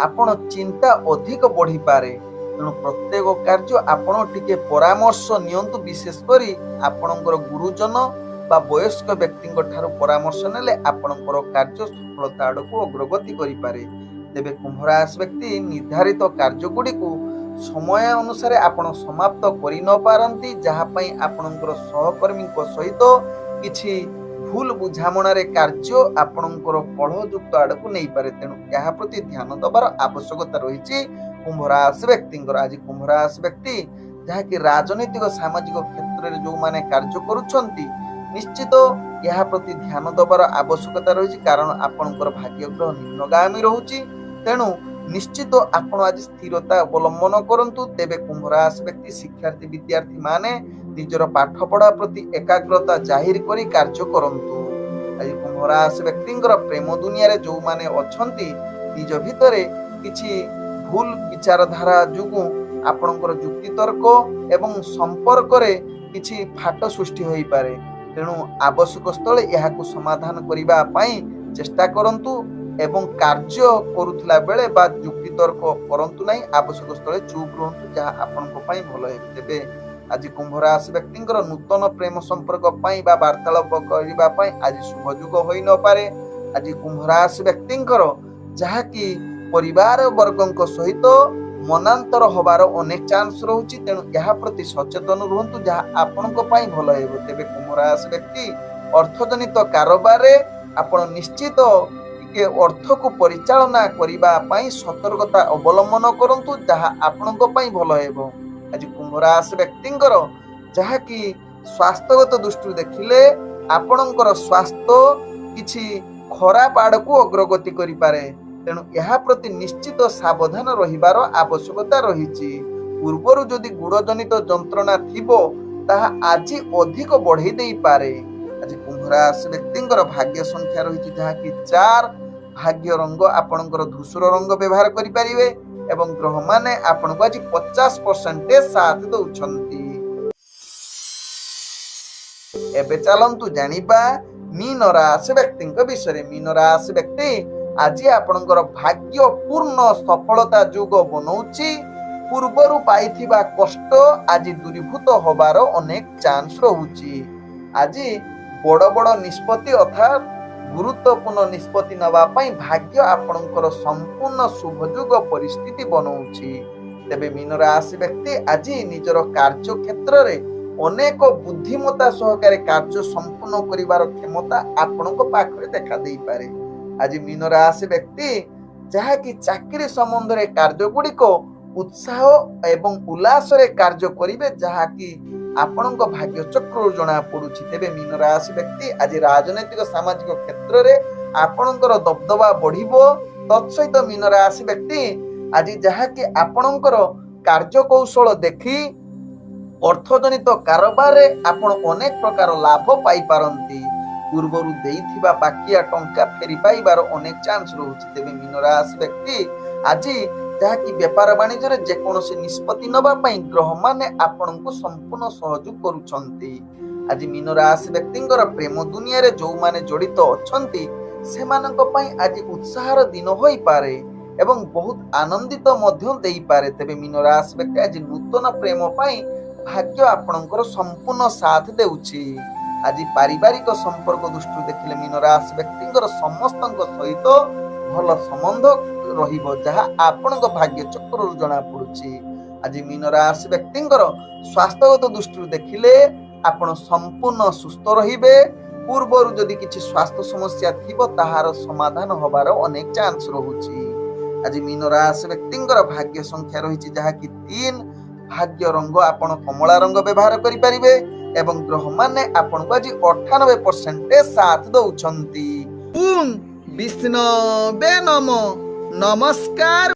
ଆପଣ ଚିନ୍ତା ଅଧିକ ବଢିପାରେ। ତେଣୁ ପ୍ରତ୍ୟେକ କାର୍ଯ୍ୟ ଆପଣ ଟିକେ ପରାମର୍ଶ ନିଅନ୍ତୁ, ବିଶେଷ କରି ଆପଣଙ୍କର ଗୁରୁଜନ ବା ବୟସ୍କ ବ୍ୟକ୍ତିଙ୍କ ଠାରୁ ପରାମର୍ଶ ନେଲେ ଆପଣଙ୍କର କାର୍ଯ୍ୟ ସଫଳତା ଆଡକୁ ଅଗ୍ରଗତି କରିପାରେ। ତେବେ କୁମ୍ଭ ରାଶି ବ୍ୟକ୍ତି ନିର୍ଦ୍ଧାରିତ କାର୍ଯ୍ୟଗୁଡ଼ିକୁ ସମୟ ଅନୁସାରେ ଆପଣ ସମାପ୍ତ କରି ନ ପାରନ୍ତି, ଯାହା ପାଇଁ ଆପଣଙ୍କର ସହକର୍ମୀଙ୍କ ସହିତ କିଛି ଭୁଲ ବୁଝାମଣାରେ କାର୍ଯ୍ୟ ଆପଣଙ୍କର କଳହଯୁକ୍ତ ଆଡକୁ ନେଇପାରେ। ତେଣୁ ଏହା ପ୍ରତି ଧ୍ୟାନ ଦେବାର ଆବଶ୍ୟକତା ରହିଛି କୁମ୍ଭ ରାଶି ବ୍ୟକ୍ତିଙ୍କର। ଆଜି କୁମ୍ଭ ରାଶି ବ୍ୟକ୍ତି ଯାହାକି ରାଜନୈତିକ ସାମାଜିକ କ୍ଷେତ୍ରରେ ଯୋଉମାନେ କାର୍ଯ୍ୟ କରୁଛନ୍ତି ନିଶ୍ଚିତ ଏହା ପ୍ରତି ଧ୍ୟାନ ଦେବାର ଆବଶ୍ୟକତା ରହିଛି, କାରଣ ଆପଣଙ୍କର ଭାଗ୍ୟ ଗ୍ରହ ନିମ୍ନଗାମୀ ରହୁଛି। ତେଣୁ ନିଶ୍ଚିତ ଆପଣ ଆଜି ସ୍ଥିରତା ଅବଲମ୍ବନ କରନ୍ତୁ। ତେବେ କୁମ୍ଭ ରାଶି ବ୍ୟକ୍ତି ଶିକ୍ଷାର୍ଥୀ ବିଦ୍ୟାର୍ଥୀ ମାନେ ନିଜର ପାଠ ପଢା ପ୍ରତି ଏକାଗ୍ରତା ଜାହିର କରି କାର୍ଯ୍ୟ କରନ୍ତୁ। ଆଜି କୁମ୍ଭ ରାଶି ବ୍ୟକ୍ତିଙ୍କର ପ୍ରେମ ଦୁନିଆରେ ଯୋଉମାନେ ଅଛନ୍ତି ନିଜ ଭିତରେ କିଛି ଭୁଲ ବିଚାରଧାରା ଯୋଗୁଁ ଆପଣଙ୍କର ଯୁକ୍ତିତର୍କ ଏବଂ ସମ୍ପର୍କରେ କିଛି ଫାଟ ସୃଷ୍ଟି ହୋଇପାରେ। ତେଣୁ ଆବଶ୍ୟକ ସ୍ଥଳେ ଏହାକୁ ସମାଧାନ କରିବା ପାଇଁ ଚେଷ୍ଟା କରନ୍ତୁ ଏବଂ କାର୍ଯ୍ୟ କରୁଥିଲା ବେଳେ ବା ଯୁକ୍ତିତର୍କ କରନ୍ତୁ ନାହିଁ। ଆବଶ୍ୟକ ସ୍ଥଳେ ଚୁପ୍ ରୁହନ୍ତୁ, ଯାହା ଆପଣଙ୍କ ପାଇଁ ଭଲ ହେବ। ତେବେ ଆଜି କୁମ୍ଭ ରାଶି ବ୍ୟକ୍ତିଙ୍କର ନୂତନ ପ୍ରେମ ସମ୍ପର୍କ ପାଇଁ ବା ବାର୍ତ୍ତାଳାପ କରିବା ପାଇଁ ଆଜି ଶୁଭ ଯୁଗ ହୋଇନପାରେ। ଆଜି କୁମ୍ଭ ରାଶି ବ୍ୟକ୍ତିଙ୍କର ଯାହାକି ପରିବାର ବର୍ଗଙ୍କ ସହିତ ମନାନ୍ତର ହବାର ଅନେକ ଚାନ୍ସ ରହୁଛି। ତେଣୁ ଏହା ପ୍ରତି ସଚେତନ ରୁହନ୍ତୁ, ଯାହା ଆପଣଙ୍କ ପାଇଁ ଭଲ ହେବ। ତେବେ କୁମ୍ଭ ରାଶି ବ୍ୟକ୍ତି ଅର୍ଥଜନିତ କାରବାରରେ ଆପଣ ନିଶ୍ଚିତ ଟିକେ ଅର୍ଥକୁ ପରିଚାଳନା କରିବା ପାଇଁ ସତର୍କତା ଅବଲମ୍ବନ କରନ୍ତୁ, ଯାହା ଆପଣଙ୍କ ପାଇଁ ଭଲ ହେବ। ଆଜି କୁମ୍ଭ ରାଶି ବ୍ୟକ୍ତିଙ୍କର ଯାହାକି ସ୍ୱାସ୍ଥ୍ୟଗତ ଦୃଷ୍ଟିରୁ ଦେଖିଲେ ଆପଣଙ୍କର ସ୍ୱାସ୍ଥ୍ୟ କିଛି ଖରାପ ଆଡକୁ ଅଗ୍ରଗତି କରିପାରେ। ତେଣୁ ଏହା ପ୍ରତି ନିଶ୍ଚିତ ସାବଧାନ ରହିବାର ଆବଶ୍ୟକତା ରହିଛି। ପୂର୍ବରୁ ଯଦି ଗୁଡ଼ ଜନିତ ଯନ୍ତ୍ରଣା ଥିବ ତାହା ଆଜି ଅଧିକ ବଢେଇ ଦେଇପାରେ। ଆଜି କୁମ୍ଭ ରାଶି ବ୍ୟକ୍ତିଙ୍କର ଭାଗ୍ୟ ସଂଖ୍ୟା ରହିଛି ଯାହାକି 4। ଭାଗ୍ୟ ରଙ୍ଗ ଆପଣଙ୍କର ଧୂସର ରଙ୍ଗ ବ୍ୟବହାର କରିପାରିବେ ଏବଂ ଗ୍ରହମାନେ ଆପଣଙ୍କୁ ଆଜି 50% ସାଥ ଦଉଛନ୍ତି। ଏବେ ଚାଲନ୍ତୁ ଜାଣିବା ମୀନ ରାଶି ବ୍ୟକ୍ତିଙ୍କ ବିଷୟରେ। ମୀନ ରାଶି ବ୍ୟକ୍ତି ଆଜି ଆପଣଙ୍କର ଭାଗ୍ୟ ପୂର୍ଣ୍ଣ ସଫଳତା ଯୋଗ ବନଉଛି। ପୂର୍ବରୁ ପାଇଥିବା କଷ୍ଟ ଆଜି ଦୂରୀଭୂତ ହବାର ଅନେକ ଚାନ୍ସ ରହୁଛି। ଆଜି ବଡ ବଡ ନିଷ୍ପତ୍ତି ଅର୍ଥାତ୍ ଗୁରୁତ୍ୱପୂର୍ଣ୍ଣ ନିଷ୍ପତ୍ତି ନେବା ପାଇଁ ଭାଗ୍ୟ ଆପଣଙ୍କର ସମ୍ପୂର୍ଣ୍ଣ ଶୁଭଯୋଗ ପରିସ୍ଥିତି ବନଉଛି। ତେବେ ମୀନ ରାଶି ବ୍ୟକ୍ତି ଆଜି ନିଜର କାର୍ଯ୍ୟ କ୍ଷେତ୍ରରେ ଅନେକ ବୁଦ୍ଧିମତା ସହକାରେ କାର୍ଯ୍ୟ ସମ୍ପୂର୍ଣ୍ଣ କରିବାର କ୍ଷମତା ଆପଣଙ୍କ ପାଖରେ ଦେଖା ଦେଇପାରେ। ଆଜି ମୀନ ରାଶି ବ୍ୟକ୍ତି ଯାହାକି ଚାକିରି ସମ୍ବନ୍ଧରେ କାର୍ଯ୍ୟ ଗୁଡିକ ଉତ୍ସାହ ଏବଂ ଉଲ୍ଲାସରେ କାର୍ଯ୍ୟ କରିବେ, ଯାହାକି ଆପଣଙ୍କ ଭାଗ୍ୟ ଚକ୍ରରୁ ଜଣା ପଡୁଛି। ତେବେ ମୀନ ରାଶି ବ୍ୟକ୍ତି ଆଜି ରାଜନୈତିକ ସାମାଜିକ କ୍ଷେତ୍ରରେ ଆପଣଙ୍କର ଦବଦବା ବଢିବ। ତତ୍ସହିତ ମୀନ ରାଶି ବ୍ୟକ୍ତି ଆଜି ଯାହାକି ଆପଣଙ୍କର କାର୍ଯ୍ୟ କୌଶଳ ଦେଖି ଅର୍ଥଜନିତ କାରବାରରେ ଆପଣ ଅନେକ ପ୍ରକାର ଲାଭ ପାଇପାରନ୍ତି। ପୂର୍ବରୁ ଦେଇଥିବା ବାକିଆ ଟଙ୍କା ଫେରି ପାଇବାର ଅନେକ ଚାନ୍ସ ରହୁଛି। ତେବେ ମୀନ ରାଶି ବ୍ୟକ୍ତି ଆଜି ଯାହାକି ବେପାର ବାଣିଜ୍ୟରେ ଯେକୌଣସି ନିଷ୍ପତ୍ତି ନେବା ପାଇଁ ଗ୍ରହମାନେ ଆପଣଙ୍କୁ ସମ୍ପୂର୍ଣ୍ଣ ସହଯୋଗ କରୁଛନ୍ତି। ଆଜି ମୀନ ରାଶି ବ୍ୟକ୍ତିଙ୍କର ପ୍ରେମ ଦୁନିଆରେ ଯୋଉମାନେ ଜଡ଼ିତ ଅଛନ୍ତି ସେମାନଙ୍କ ପାଇଁ ଆଜି ଉତ୍ସାହର ଦିନ ହୋଇପାରେ ଏବଂ ବହୁତ ଆନନ୍ଦିତ ମଧ୍ୟ ଦେଇପାରେ। ତେବେ ମୀନ ରାଶି ବ୍ୟକ୍ତି ଆଜି ନୂତନ ପ୍ରେମ ପାଇଁ ଭାଗ୍ୟ ଆପଣଙ୍କର ସମ୍ପୂର୍ଣ୍ଣ ସାଥ ଦେଉଛି। ଆଜି ପାରିବାରିକ ସମ୍ପର୍କ ଦୃଷ୍ଟିରୁ ଦେଖିଲେ ମୀନ ରାଶି ବ୍ୟକ୍ତିଙ୍କର ସମସ୍ତଙ୍କ ସହିତ ଭଲ ସମ୍ବନ୍ଧ ରହିବ, ଯାହା ଆପଣଙ୍କ ଭାଗ୍ୟ ଚକ୍ରରୁ ଜଣା ପଡୁଛି। ଆଜି ମୀନ ରାଶି ବ୍ୟକ୍ତିଙ୍କର ସ୍ୱାସ୍ଥ୍ୟଗତ ଦୃଷ୍ଟିରୁ ଦେଖିଲେ ଆପଣ ସମ୍ପୂର୍ଣ୍ଣ ସୁସ୍ଥ ରହିବେ। ପୂର୍ବରୁ ଯଦି କିଛି ସ୍ୱାସ୍ଥ୍ୟ ସମସ୍ୟା ଥିବ ତାହାର ସମାଧାନ ହବାର ଅନେକ ଚାନ୍ସ ରହୁଛି। ଆଜି ମୀନ ରାଶି ବ୍ୟକ୍ତିଙ୍କର ଭାଗ୍ୟ ସଂଖ୍ୟା ରହିଛି ଯାହାକି 3। ଭାଗ୍ୟ ରଙ୍ଗ ଆପଣ କମଳା ରଙ୍ଗ ବ୍ୟବହାର କରିପାରିବେ ଏବଂ ଗ୍ରହମାନେ ଆପଣଙ୍କୁ ଆଜି 98% ସାଥ ଦଉଛନ୍ତି। ଓଁ ବିଷ୍ଣବେ ନମଃ। ନମସ୍କାର।